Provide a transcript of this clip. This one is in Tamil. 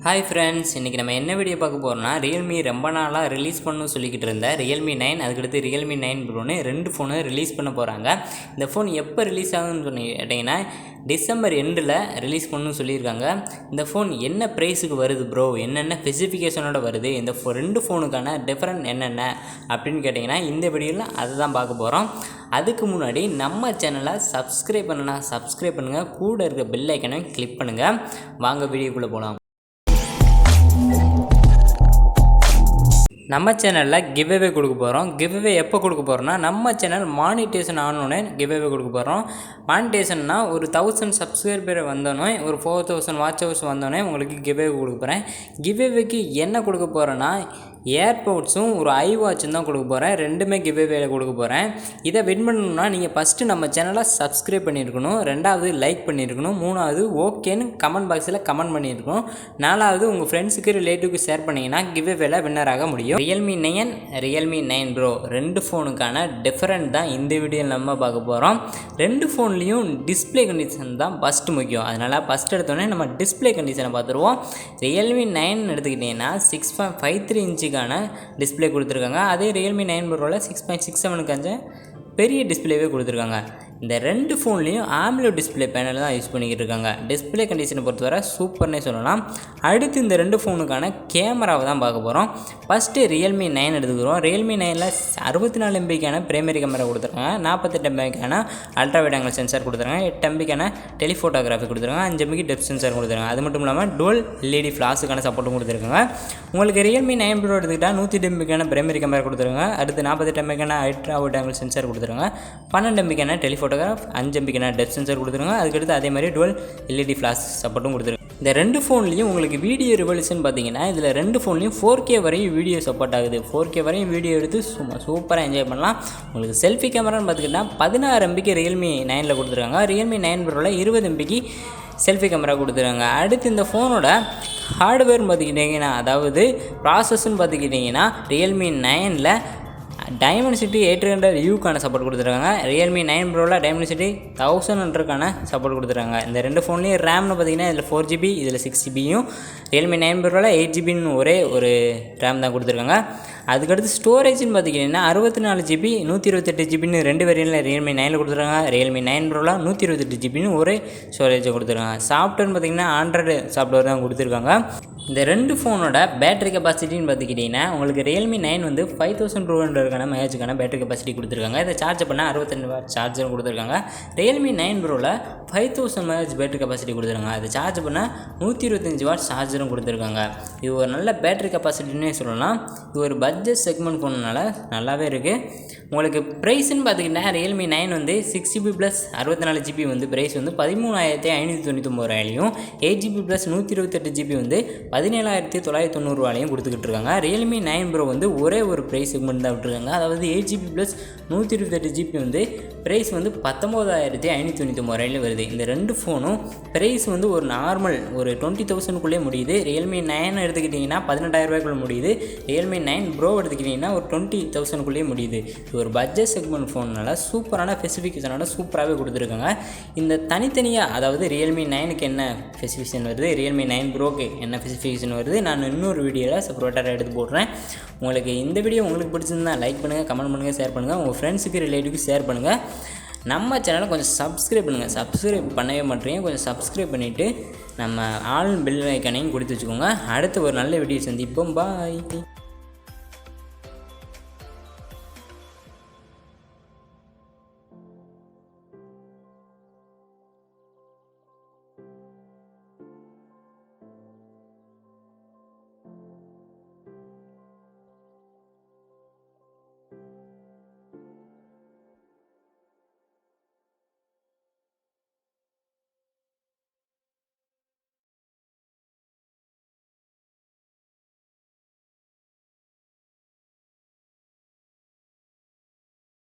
ஹாய் ஃப்ரெண்ட்ஸ், இன்றைக்கி நம்ம என்ன வீடியோ பார்க்க போகிறோம்னா Realme ரொம்ப நாளாக ரிலீஸ் பண்ணணும்னு சொல்லிக்கிட்டு இருந்த Realme 9 அதுக்கடுத்து Realme 9 Proன்னு 2 ஃபோனு ரிலீஸ் பண்ண போகிறாங்க. இந்த ஃபோன் எப்போ ரிலீஸ் ஆகுதுன்னு கேட்டிங்கன்னா டிசம்பர் எண்டில் ரிலீஸ் பண்ணணும்னு சொல்லியிருக்காங்க. இந்த ஃபோன் என்ன ப்ரைஸுக்கு வருது ப்ரோ, என்னென்ன ஸ்பெசிஃபிகேஷனோட வருது, இந்த ரெண்டு ஃபோனுக்கான டிஃப்ரெண்ட் என்னென்ன அப்படின்னு கேட்டிங்கன்னா இந்த வீடியோவில் அதை தான் பார்க்க போகிறோம். அதுக்கு முன்னாடி நம்ம சேனலை சப்ஸ்கிரைப் பண்ணுங்கள், கூட இருக்க பெல் ஐக்கனை கிளிக் பண்ணுங்கள். வாங்க வீடியோக்குள்ளே போகலாம். நம்ம சேனலில் கிவ்அவே கொடுக்க போகிறோம். கிவ்அவே எப்போ கொடுக்க போகிறோம்னா நம்ம சேனல் மானிட்டேஷன் ஆனோடனே கிவ்அவே கொடுக்க போகிறோம். மானிட்டேஷன்னா ஒரு 1000 சப்ஸ்கிரைபர் வந்தோடனே, ஒரு 4000 வாட்ச் ஹவர்ஸ் வந்தோடனே உங்களுக்கு கிவ்அவே கொடுக்க போகிறேன். கிவ்அவேக்கு என்ன கொடுக்க போகிறேன்னா ஏர்போர்ட்ஸும் ஒரு ஐவாட்சும் தான் கொடுக்க போகிறேன். ரெண்டுமே கிவ்அவேல கொடுக்க போகிறேன். இதை வின் பண்ணணும்னா நீங்கள் ஃபஸ்ட்டு நம்ம சேனலை சப்ஸ்கிரைப் பண்ணியிருக்கணும், ரெண்டாவது லைக் பண்ணியிருக்கணும், மூணாவது ஓகேன்னு கமெண்ட் பாக்ஸில் கமெண்ட் பண்ணியிருக்கணும், நாலாவது உங்கள் ஃப்ரெண்ட்ஸுக்கு ரிலேட்டிவ்க்கு ஷேர் பண்ணிங்கன்னா கிவ்அவேல வின்னராக முடியும். Realme 9 Realme 9 Pro ரெண்டு ஃபோனுக்கான டிஃப்ரெண்ட் தான் இந்த வீடியோவில் நம்ம பார்க்க போகிறோம். ரெண்டு ஃபோன்லேயும் டிஸ்பிளே கண்டிஷன் தான் ஃபஸ்ட்டு முக்கியம். அதனால் ஃபஸ்ட் எடுத்தோடனே நம்ம டிஸ்பிளே கண்டிஷனை பார்த்துருவோம். Realme 9 எடுத்துக்கிட்டிங்கன்னா 6.53 இன்ச்சுக்கான டிஸ்பிளே கொடுத்துருக்காங்க. அதே Realme 9 Proவில் 6.67 பெரிய டிஸ்பிளேவே கொடுத்துருக்காங்க. இந்த ரெண்டு ஃபோன்லேயும் AMOLED டிஸ்பிளே பேனல் தான் யூஸ் பண்ணிக்கிட்டு இருக்காங்க. டிஸ்பிளே கண்டிஷனை பொறுத்தவரை சூப்பர்னே சொல்லலாம். அடுத்து இந்த ரெண்டு ஃபோனுக்கான கேமராவை தான் பார்க்க போகிறோம். ஃபஸ்ட்டு Realme 9 எடுத்துக்கிறோம். Realme 9ல் 64 MBக்கான பிரைமரி கேமரா கொடுத்துருக்காங்க, 48 MBக்கான அல்ட்ரா வைட் ஆங்கிள் சென்சார் கொடுத்துருக்காங்க, 8 MBக்கான டெலிஃபோட்டோகிராஃபி கொடுத்துருக்காங்க, 5 MBக்கு டெப்த் சென்சார் கொடுத்துருக்காங்க. அது மட்டும் இல்லாமல் டுவல் LED ஃப்ளாஷுக்கான சப்போர்ட்டும் கொடுத்துருக்காங்க. உங்களுக்கு Realme 9 Pro எடுத்துக்கிட்டால் 108 MBக்கான பிரைமரி கேமரா கொடுத்துருக்காங்க, அடுத்து 48 MBக்கான அல்ட்ரா வைட் ஆங்கிள் சென்சார் கொடுத்துருக்காங்க, 12 MBக்கான டெலிஃபோட்டோகிராஃப், 5 MBக்கான டெப்த் சென்சார் கொடுத்துருங்க. அதுக்கடுத்து அதே மாதிரி டுவல் LED ஃப்ளாஷ் சப்போர்ட்டும் கொடுத்துருங்க. இந்த ரெண்டு ஃபோன்லேயும் உங்களுக்கு வீடியோ ரிவல்யூஷன் பார்த்தீங்கன்னா இதில் ரெண்டு ஃபோன்லேயும் 4K வரையும் வீடியோ சப்போர்ட் ஆகுது. 4K வரையும் வீடியோ எடுத்து சூப்பராக என்ஜாய் பண்ணலாம். உங்களுக்கு செல்ஃபி கேமரான்னு பார்த்துக்கிட்டா 16 MBக்கு Realme 9ல் கொடுத்துருக்காங்க. Realme 9 Proவில் 20 MBக்கு செல்ஃபி கேமரா கொடுத்துருக்காங்க. அடுத்து இந்த ஃபோனோட ஹார்ட்வேர்னு பார்த்துக்கிட்டிங்கன்னா, அதாவது ப்ராசஸ்ன்னு பார்த்துக்கிட்டிங்கன்னா Realme 9ல் Dimensity 800Uக்கான சப்போர்ட் கொடுத்துருக்காங்க. Realme 9 Proவில் Dimensity 1100க்கான சப்போர்ட் கொடுத்துருக்காங்க. இந்த ரெண்டு ஃபோன்லேயும் ரேம்னு பார்த்தீங்கன்னா இதில் 4GB இதில் 6GBயும், Realme 9 Proவில் 8GBன்னு ஒரே ஒரு ரேம் தான் கொடுத்துருக்காங்க. அதுக்கடுத்து ஸ்டோரேஜ்னு பார்த்திங்கன்னா 64GB 128GBன்னு ரெண்டு வேரியண்ட்டில் Realme 9ல் கொடுத்துருக்காங்க. Realme 9 Proவில் 128GBன்னு ஒரே ஸ்டோரேஜை கொடுத்துருக்காங்க. சாஃப்ட்வேர்னு பார்த்திங்கன்னா ஆண்ட்ராய்டு சாஃப்ட்வேர் தான் கொடுத்துருக்காங்க. இந்த ரெண்டு ஃபோனோட பேட்டரி கெப்பாசிட்டின்னு பார்த்துக்கிட்டிங்கன்னா உங்களுக்கு Realme 9 வந்து 5200 mAhக்கான பேட்டரி கெப்பாசிட்டி கொடுத்துருக்காங்க. இதை சார்ஜ் பண்ணால் 62 வாட் சார்ஜரும் கொடுத்துருக்காங்க. Realme 9 Proவில் 5000 mAh பேட்டரி கெப்பாசிட்டி கொடுத்துருக்காங்க. அதை சார்ஜ் பண்ணால் 125 வாட் சார்ஜரும் கொடுத்துருக்காங்க. இது ஒரு நல்ல பேட்டரி கெப்பாசிட்டின்னே சொல்லலாம். இது ஒரு பட்ஜெட் செக்மெண்ட் ஃபோனுனால நல்லாவே இருக்குது. உங்களுக்கு ப்ரைஸ்ன்னு பார்த்துக்கிட்டிங்கன்னா Realme 9 வந்து 6GB + 64GB வந்து ப்ரைஸ் வந்து 13,599 8GB + 128GB வந்து 17,990 கொடுத்துக்கிட்டு இருக்காங்க. Realme 9 Pro வந்து ஒரே ஒரு ப்ரைஸ் செக்மெண்ட் தான் விட்டுருக்காங்க. அதாவது 8GB + 128GB வந்து ப்ரைஸ் வந்து 19,599 வருது. இந்த ரெண்டு ஃபோனும் ப்ரைஸ் வந்து ஒரு நார்மல் ஒரு 20,000க்குள்ளே முடியுது. Realme 9 எடுத்துக்கிட்டிங்கன்னா 18,000 முடியுது. Realme 9 Pro எடுத்துக்கிட்டிங்கன்னா ஒரு 20,000க்குள்ளே முடியுது. ஒரு பட்ஜெட் செக்மெண்ட் ஃபோன்னால சூப்பரான ஸ்பெசிஃபிகேஷனோட சூப்பராகவே கொடுத்துருக்காங்க. இந்த தனித்தனியாக அதாவது Realme 9க்கு என்ன ஸ்பெசிஃபிகேஷன் வருது, Realme 9 Proக்கு என்ன ஸ்பெசிஃபிகேஷன் வருது, நான் இன்னொரு வீடியோவில் செப்பரேட்டாக எடுத்து போடுறேன். உங்களுக்கு இந்த வீடியோ உங்களுக்கு பிடிச்சிருந்தா லைக் பண்ணுங்கள், கமெண்ட் பண்ணுங்கள், ஷேர் பண்ணுங்கள், உங்கள் ஃப்ரெண்ட்ஸுக்கு ரிலேட்டிவ்க்கு ஷேர் பண்ணுங்கள். நம்ம சேனலை கொஞ்சம் சப்ஸ்கிரைப் பண்ணுங்கள். சப்ஸ்கிரைப் பண்ணவே மாட்டேங்க, கொஞ்சம் சப்ஸ்கிரைப் பண்ணிவிட்டு நம்ம ஆல் பெல் ஐக்கானையும் கொடுத்து வச்சுக்கோங்க. அடுத்து ஒரு நல்ல வீடியோ சந்திப்போம். பாய்.